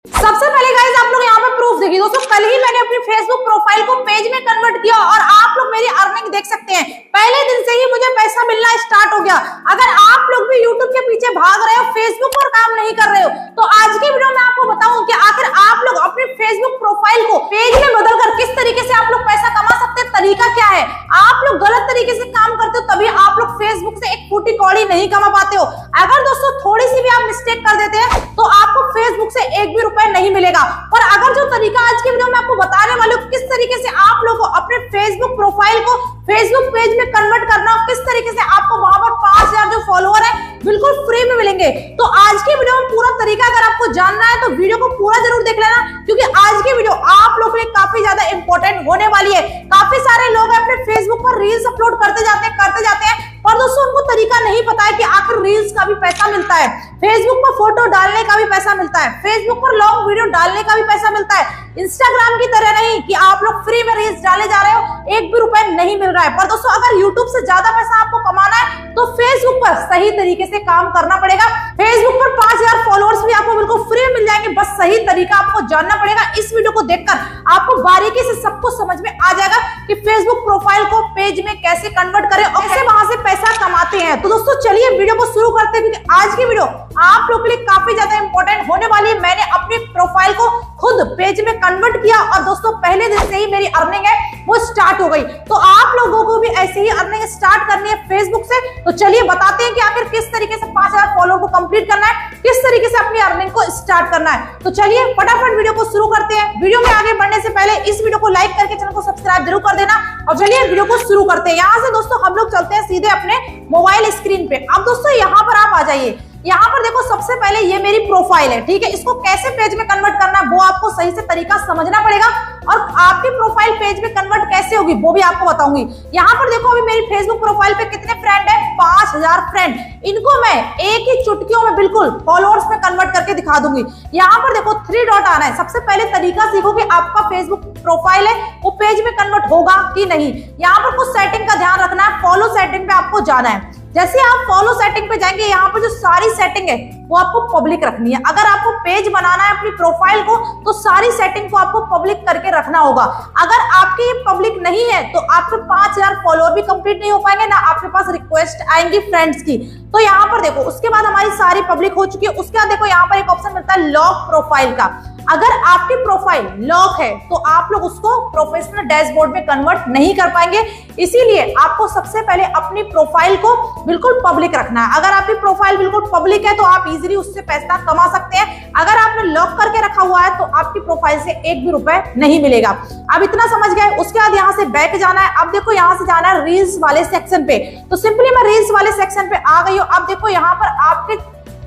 सबसे पहले गाइस आप लोग यहाँ पे प्रूफ देखिए दोस्तों, कल ही मैंने अपनी फेसबुक प्रोफाइल को पेज में कन्वर्ट किया और आप लोग मेरी अर्निंग देख सकते हैं। पहले दिन से ही मुझे पैसा मिलना स्टार्ट हो गया। अगर आप लोग भी यूट्यूब के पीछे भाग रहे हो, फेसबुक पर काम नहीं कर रहे हो, तो आज की वीडियो में आपको बताऊं कि आखिर आप लोग अपनी फेसबुक प्रोफाइल को पेज में बदलकर किस तरीके से आप लोग पैसा कमा सकते हैं, तरीका क्या है। आप लोग गलत तरीके से काम करते हो तभी आप लोग फेसबुक से एक फूटी कौड़ी नहीं कमा पाते हो। अगर दोस्तों थोड़ी सी भी आप मिस्टेक कर देते हैं तो आपको फेसबुक से एक भी रुपए नहीं मिलेगा। और अगर जो तरीका आज की वीडियो में आपको बताने वाले हूं, किस तरीके से आप लोग को अपने फेसबुक प्रोफाइल को फेसबुक पेज में कन्वर्ट करना हो, किस तरीके से आपको वहां पर 5000 जो फॉलोअर है बिल्कुल फ्री में मिलेंगे। तो आज की वीडियो में पूरा तरीका अगर आपको जानना है तो वीडियो को पूरा जरूर देख लेना, क्योंकि आज की वीडियो आप लोगों के लिए काफी ज्यादा इंपॉर्टेंट होने वाली है। काफी सारे लोग अपने फेसबुक पर रील्स अपलोड करते जाते हैं और दोस्तों उनको तरीका नहीं पता है कि आखिर रील्स का भी पैसा मिलता है, फेसबुक पर फोटो डालने का भी पैसा मिलता है, फेसबुक पर लॉन्ग वीडियो डालने का भी पैसा मिलता है। इंस्टाग्राम की तरह नहीं कि आप लोग फ्री में रील्स डाले जा रहे हो, एक भी रुपए नहीं मिल रहा है। पर दोस्तों अगर यूट्यूब से ज्यादा पैसा आपको कमाना है तो फेसबुक पर सही तरीके से काम करना पड़ेगा। फेसबुक पर 5000 फॉलोअर्स भी आपको बिल्कुल फ्री में मिल जाएंगे, बस सही तरीका आपको जानना पड़ेगा। इस वीडियो को देखकर आपको बारीकी से सब कुछ समझ में आ जाएगा कि फेसबुक प्रोफाइल को पेज में कैसे कन्वर्ट करें और कैसे वहां से पैसा कमाते हैं। तो दोस्तों चलिए वीडियो को शुरू करते हैं, क्योंकि आज की वीडियो आप लोगों के लिए काफी ज्यादा इंपॉर्टेंट होने वाली है। मैंने अपनी प्रोफाइल को खुद पेज में कन्वर्ट किया और दोस्तों पहले दिन से ही मेरी अर्निंग है वो स्टार्ट हो गई। तो आप लोगों को भी ऐसे ही अर्निंग स्टार्ट करनी है फेसबुक से। तो चलिए बताते हैं कि आखिर किस तरीके से 5000 फॉलोअर को कंप्लीट करना है, किस तरीके से अपनी अर्निंग को स्टार्ट करना है। तो चलिए फटाफट वीडियो को शुरू करते हैं। वीडियो में आगे बढ़ने से पहले इस वीडियो को लाइक करके चैनल को सब्सक्राइब जरूर कर देना। और चलिए वीडियो को शुरू करते हैं। यहाँ से दोस्तों हम लोग चलते हैं सीधे अपने मोबाइल स्क्रीन पे। अब दोस्तों यहाँ पर आप आ जाइए। यहाँ पर देखो सबसे पहले ये मेरी प्रोफाइल है, ठीक है। इसको कैसे पेज में कन्वर्ट करना है वो आपको सही से तरीका समझना पड़ेगा, और आपकी प्रोफाइल पेज में कन्वर्ट कैसे होगी वो भी आपको बताऊंगी। यहाँ पर देखो अभी मेरी फेसबुक प्रोफाइल पे कितने फ्रेंड है, 5000 फ्रेंड। इनको मैं एक ही चुटकियों में बिल्कुल फॉलोअर्स में कन्वर्ट करके दिखा दूंगी। यहाँ पर देखो 3 डॉट आना है। सबसे पहले तरीका सीखो कि आपका फेसबुक प्रोफाइल है वो पेज में कन्वर्ट होगा कि नहीं। यहाँ पर कुछ सेटिंग का ध्यान रखना है। फॉलो सेटिंग पे आपको जाना है। जैसे आप फॉलो सेटिंग पे जाएंगे, यहाँ पर जो सारी सेटिंग है वो आपको पब्लिक रखनी है। अगर आपको पेज बनाना है अपनी प्रोफाइल को तो सारी सेटिंग को आपको पब्लिक करके रखना होगा। अगर आपकी पब्लिक नहीं है तो आपके 5000 फॉलोअर भी कंप्लीट नहीं हो पाएंगे, ना आपके पास रिक्वेस्ट आएंगी फ्रेंड्स की। तो यहाँ पर देखो उसके बाद हमारी सारी पब्लिक हो चुकी है। उसके बाद देखो यहाँ पर एक ऑप्शन मिलता है लॉक प्रोफाइल का। अगर आपकी प्रोफाइल लॉक है तो आप लोग उसको प्रोफेशनल डैशबोर्ड में कन्वर्ट नहीं कर पाएंगे। इसीलिए आपको सबसे पहले अपनी प्रोफाइल को बिल्कुल पब्लिक रखना है। अगर आपकी प्रोफाइल बिल्कुल पब्लिक है तो आप इजीली उससे पैसा कमा सकते हैं। अगर आपने लॉक करके रखा हुआ है तो आपकी प्रोफाइल से एक भी रुपए नहीं मिलेगा। अब इतना समझ गए। उसके बाद यहाँ से बैक जाना है। अब देखो यहाँ से जाना है रील्स वाले सेक्शन पे। तो सिंपली मैं रील्स वाले सेक्शन पे आ गई हूँ। अब देखो यहाँ पर आपके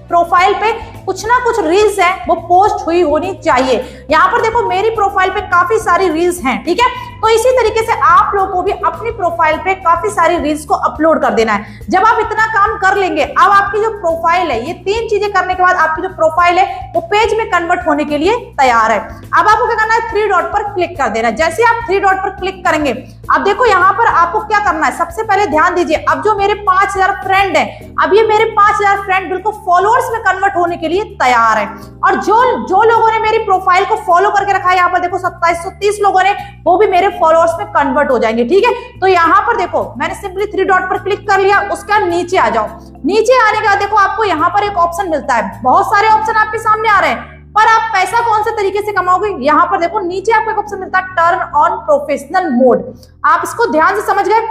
प्रोफाइल पे कुछ ना कुछ रील्स है वो पोस्ट हुई होनी चाहिए। यहाँ पर देखो मेरी प्रोफाइल पे काफी सारी रील्स हैं, ठीक है। तो इसी तरीके से आप लोगों को भी अपनी प्रोफाइल पे काफी सारी रील्स को अपलोड कर देना है। जब आप इतना काम कर लेंगे, अब आपकी जो प्रोफाइल है, ये 3 चीजें करने के बाद आपकी जो प्रोफाइल है वो पेज में कन्वर्ट होने के लिए तैयार है। अब आपको क्या करना है, 3 डॉट पर क्लिक कर देना है। जैसे आप 3 डॉट पर क्लिक करेंगे, अब देखो यहाँ पर आपको क्या करना है। सबसे पहले ध्यान दीजिए, अब जो मेरे 5000 फ्रेंड है, अब ये मेरे 5000 फ्रेंड बिल्कुल फॉलोअर्स में कन्वर्ट होने के लिए तैयार है। और जो लोगों ने मेरी प्रोफाइल को फॉलो करके रखा है, यहाँ पर देखो 2730 लोगों ने, वो भी मेरे फॉलोअर्स में कन्वर्ट हो जाएंगे, ठीक है। तो यहाँ पर देखो मैंने सिंपली 3 डॉट पर क्लिक कर लिया। उसके बाद नीचे आ जाओ। नीचे आने के बाद देखो आपको यहाँ पर एक ऑप्शन मिलता है। बहुत सारे ऑप्शन आपके सामने आ रहे हैं, पर आप पैसा कौन से तरीके से कमाओगे। यहाँ पर देखो नीचे आपको एक ऑप्शन मिलता है टर्न ऑन प्रोफेशनल मोड। आप इसको ध्यान से समझ गए,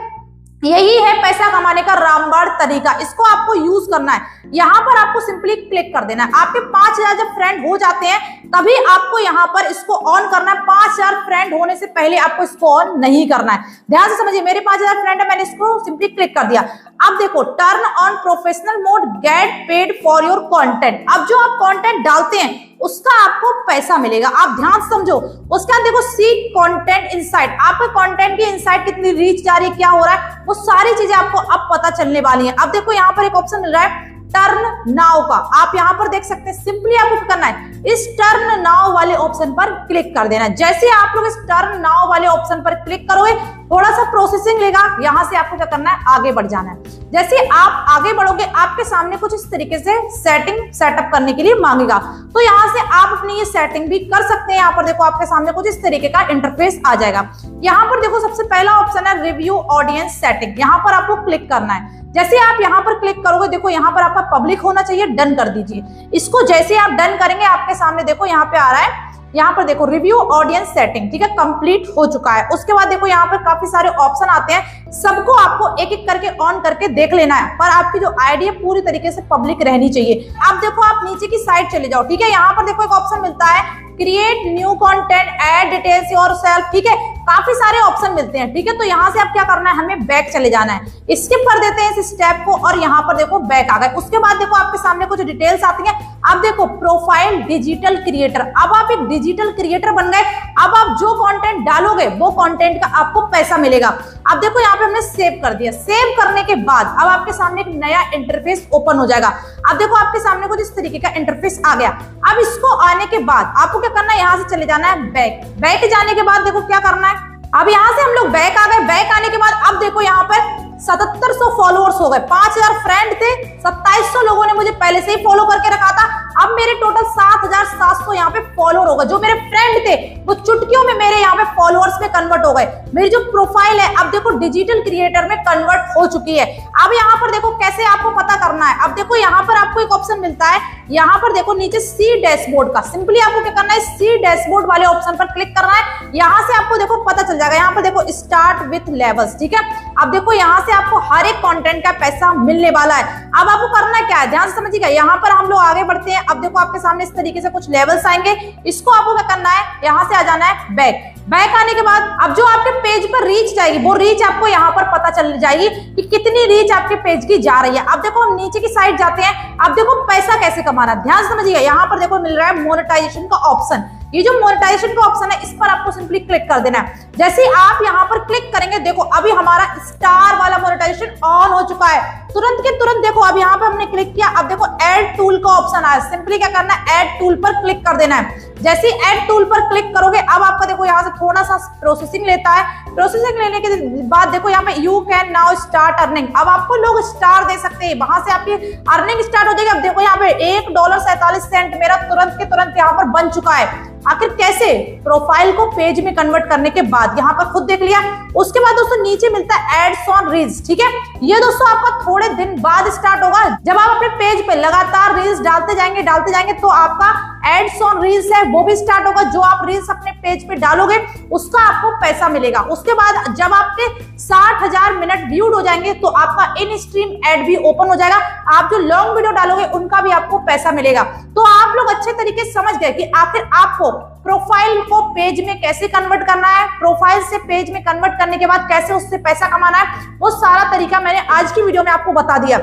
यही है पैसा कमाने का रामबाण तरीका। इसको आपको यूज करना है। यहाँ पर आपको सिंपली क्लिक कर देना है। आपके 5000 जब फ्रेंड हो जाते हैं तभी आपको यहाँ पर इसको ऑन करना है। 5000 फ्रेंड होने से पहले आपको इसको ऑन नहीं करना है। ध्यान से समझिए, मेरे 5000 फ्रेंड है, मैंने इसको सिंपली क्लिक कर दिया। अब देखो turn on professional mode, get paid for your content. अब जो आप कंटेंट डालते हैं उसका आपको पैसा मिलेगा। आप ध्यान से समझो। उसके बाद देखो सी कंटेंट इनसाइट, आपके कंटेंट की इनसाइट कितनी रीच जा रही है, क्या हो रहा है, वो सारी चीजें आपको अब पता चलने वाली हैं। अब देखो यहाँ पर एक ऑप्शन मिल रहा है टर्न नाउ का। आप यहाँ पर देख सकते हैं, सिंपली आपको क्या करना है, इस टर्न नाउ वाले ऑप्शन पर क्लिक कर देना है। जैसे आप लोग इस टर्न नाउ वाले ऑप्शन पर क्लिक करोगे, थोड़ा सा प्रोसेसिंग लेगा, यहां से आपको क्या करना है, आगे बढ़ जाना है। जैसे आप आगे बढ़ोगे, आपके सामने कुछ इस तरीके से सेटअप करने के लिए मांगेगा, तो यहां से आप अपनी ये सेटिंग भी कर सकते हैं। यहाँ पर देखो आपके सामने कुछ इस तरीके का इंटरफेस आ जाएगा। यहाँ पर देखो सबसे पहला ऑप्शन है रिव्यू ऑडियंस सेटिंग, यहाँ पर आपको क्लिक करना है। जैसे आप यहाँ पर क्लिक करोगे, देखो यहाँ पर आपका पब्लिक होना चाहिए, डन कर दीजिए इसको। जैसे आप डन करेंगे, आपके सामने देखो यहाँ पे आ रहा है, यहाँ पर देखो रिव्यू ऑडियंस सेटिंग, ठीक है, कंप्लीट हो चुका है। उसके बाद देखो यहाँ पर काफी सारे ऑप्शन आते हैं, सबको आपको एक एक करके ऑन करके देख लेना है, पर आपकी जो आईडी है पूरी तरीके से पब्लिक रहनी चाहिए। अब देखो आप नीचे की साइड चले जाओ, ठीक है, यहाँ पर देखो एक ऑप्शन मिलता है create new content, add details yourself, ठीक है, काफी सारे ऑप्शन मिलते हैं, ठीक है। तो यहाँ से आप क्या करना है, हमें बैक चले जाना है, स्किप कर देते हैं इस स्टेप को, और यहाँ पर देखो बैक आ गए। उसके बाद देखो आपके सामने कुछ डिटेल्स आती है। अब देखो प्रोफाइल डिजिटल क्रिएटर, अब आप एक डिजिटल क्रिएटर बन गए। अब आप जो कंटेंट डालोगे वो कंटेंट का आपको पैसा मिलेगा। अब देखो यहाँ पे हमने सेव कर दिया। सेव करने के बाद अब आपके सामने एक नया इंटरफेस ओपन हो जाएगा। अब देखो आपके सामने कुछ इस तरीके का इंटरफेस आ गया। अब इसको आने के बाद आपको क्या करना है, यहाँ से चले जाना है बैक। बैक जाने के बाद देखो क्या करना है, अब यहाँ से हम लोग बैक आ गए। बैक आने के बाद अब देखो यहाँ पर 7700 फॉलोअर्स हो गए। 5000 फ्रेंड थे, 2700 लोगों ने मुझे पहले से ही फॉलो करके रखा था। अब मेरे टोटल 7700 यहाँ पे फॉलोअर हो गए। जो मेरे फ्रेंड थे वो चुटकियों में मेरे यहाँ पे फॉलोअर्स में कन्वर्ट हो गए। मेरी जो प्रोफाइल है अब देखो डिजिटल क्रिएटर में कन्वर्ट हो चुकी है। अब यहाँ पर देखो कैसे आपको पता करना है। अब देखो यहाँ पर आपको एक ऑप्शन मिलता है, यहाँ पर देखो नीचे सी डैशबोर्ड का। सिंपली आपको क्या करना है, सी डैशबोर्ड वाले ऑप्शन पर क्लिक करना है। यहाँ से आपको देखो पता चल जाएगा, यहाँ पर देखो स्टार्ट विथ लेवल्स, ठीक है। अब देखो यहाँ से आपको हर एक कंटेंट का पैसा मिलने वाला है। अब आपको करना क्या है, ध्यान से समझिएगा। यहाँ पर हम लोग आगे बढ़ते हैं। अब देखो आपके सामने इस तरीके से कुछ लेवल्स आएंगे, इसको आपको क्या करना है, यहाँ से आ जाना है बैक। बैक आने के बाद अब जो आपके पेज पर रीच जाएगी, वो रीच आपको यहाँ पर पता चल जाएगी कि कितनी रीच आपके पेज की जा रही है। अब देखो हम नीचे की साइड जाते हैं। अब देखो पैसा कैसे कमाना, ध्यान से समझिएगा। यहाँ पर देखो मिल रहा है मोनेटाइजेशन का ऑप्शन। ये जो मोनेटाइजेशन का ऑप्शन है, इस पर आपको सिंपली क्लिक कर देना है। जैसे आप यहाँ पर क्लिक करेंगे, देखो अभी हमारा स्टार वाला मोनेटाइजेशन ऑन हो चुका है। तुरंत के तुरंत देखो अब यहाँ पे हमने क्लिक किया। अब देखो ऐड टूल का ऑप्शन आया, सिंपली क्या करना है, ऐड टूल पर क्लिक कर देना है। जैसे ऐड टूल पर क्लिक करोगे, अब आपका देखो यहाँ से थोड़ा सा प्रोसेसिंग लेता है। प्रोसेसिंग लेने के बाद देखो यहाँ पे you can now start earning. अब आपको लोग स्टार दे सकते हैं, वहां से आपकी अर्निंग स्टार्ट हो जाएगी। अब देखो यहाँ पे $1.47 मेरा तुरंत के तुरंत यहाँ पर बन चुका है। आखिर कैसे, प्रोफाइल को पेज में कन्वर्ट करने के बाद, यहाँ पर खुद देख लिया। उसके बाद दोस्तों नीचे मिलता है एड्स ऑन रील्स, ठीक है। ये दोस्तों आपका थोड़े दिन बाद स्टार्ट होगा। जब आप अपने पेज पे लगातार रील्स डालते जाएंगे तो आपका एड्स ऑन रील्स है वो भी स्टार्ट होगा। जो आप रील्स अपने पेज पे डालोगे उसका आपको पैसा मिलेगा। उसके बाद जब आपके 60,000 मिनट व्यूड हो जाएंगे तो आपका इन स्ट्रीम एड भी ओपन हो जाएगा। आप जो लॉन्ग वीडियो डालोगे उनका भी आपको पैसा मिलेगा। तो आप लोग अच्छे तरीके से समझ गए कि आखिर आपको प्रोफाइल को पेज में कैसे कन्वर्ट करना है, प्रोफाइल से पेज में कन्वर्ट करने के बाद कैसे उससे पैसा कमाना है, वो सारा तरीका मैंने आज की वीडियो में आपको बता दिया।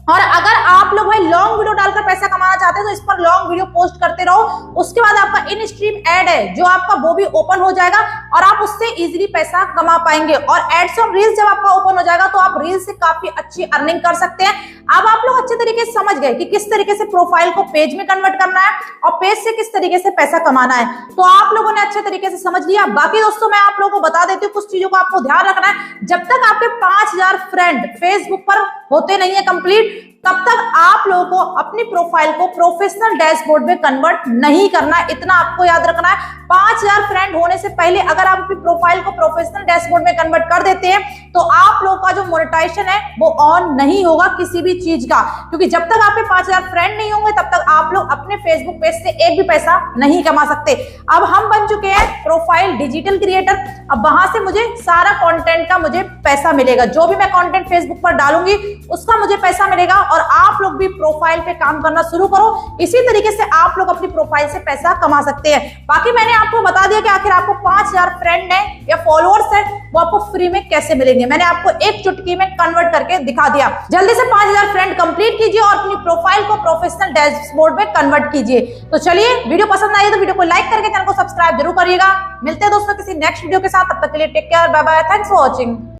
और अगर आप लोग भाई लॉन्ग वीडियो डालकर पैसा कमाना चाहते हैं तो इस पर लॉन्ग वीडियो पोस्ट करते रहो। उसके बाद आपका इन स्ट्रीम एड है जो आपका वो भी ओपन हो जाएगा और आप उससे इजीली पैसा कमा पाएंगे। और एड्स ऑन रील्स जब आपका ओपन हो जाएगा तो आप रील्स से काफी अच्छी अर्निंग कर सकते हैं। अब आप लोग अच्छे तरीके से समझ गए कि किस तरीके से प्रोफाइल को पेज में कन्वर्ट करना है और पेज से किस तरीके से पैसा कमाना है। तो आप लोगों ने अच्छे तरीके से समझ लिया। बाकी दोस्तों मैं आप लोगों को बता देती हूँ, कुछ चीजों को आपको ध्यान रखना है। जब तक आपके 5000 फ्रेंड फेसबुक पर होते नहीं है कंप्लीट, तब तक आप लोगों को अपनी प्रोफाइल को प्रोफेशनल डैशबोर्ड में कन्वर्ट नहीं करना है। इतना आपको याद रखना है। 5000 फ्रेंड होने से पहले अगर आप अपनी प्रोफाइल को प्रोफेशनल डैशबोर्ड में कन्वर्ट कर देते हैं तो आप लोगों का जो मोनेटाइजेशन है वो ऑन नहीं होगा किसी भी चीज का, क्योंकि जब तक आपके 5000 फ्रेंड नहीं होंगे तब तक आप लोग अपने फेसबुक पेज से एक भी पैसा नहीं कमा सकते। अब हम बन चुके हैं प्रोफाइल डिजिटल क्रिएटर। अब वहां से मुझे सारा कंटेंट का मुझे पैसा मिलेगा। जो भी मैं कंटेंट फेसबुक पर डालूंगी उसका मुझे पैसा मिलेगा। और आप लोग भी प्रोफाइल पे काम करना शुरू करो। इसी तरीके से आप लोग अपनी प्रोफाइल से पैसा कमा सकते हैं। बाकी मैंने आपको बता दिया कि आखिर आपको 5000 फ्रेंड है या फॉलोअर्स है वो आपको फ्री में कैसे मिलेंगे। मैंने आपको एक चुटकी में कन्वर्ट करके दिखा दिया। जल्दी से 5000 फ्रेंड कंप्लीट कीजिए और अपनी प्रोफाइल को प्रोफेशनल डैशबोर्ड में कन्वर्ट कीजिए। तो चलिए, वीडियो पसंद आई तो वीडियो को लाइक करके चैनल को सब्सक्राइब जरूर करिएगा। मिलते हैं दोस्तों किसी नेक्स्ट वीडियो के साथ, तब तक के लिए take care, bye bye, thanks for watching.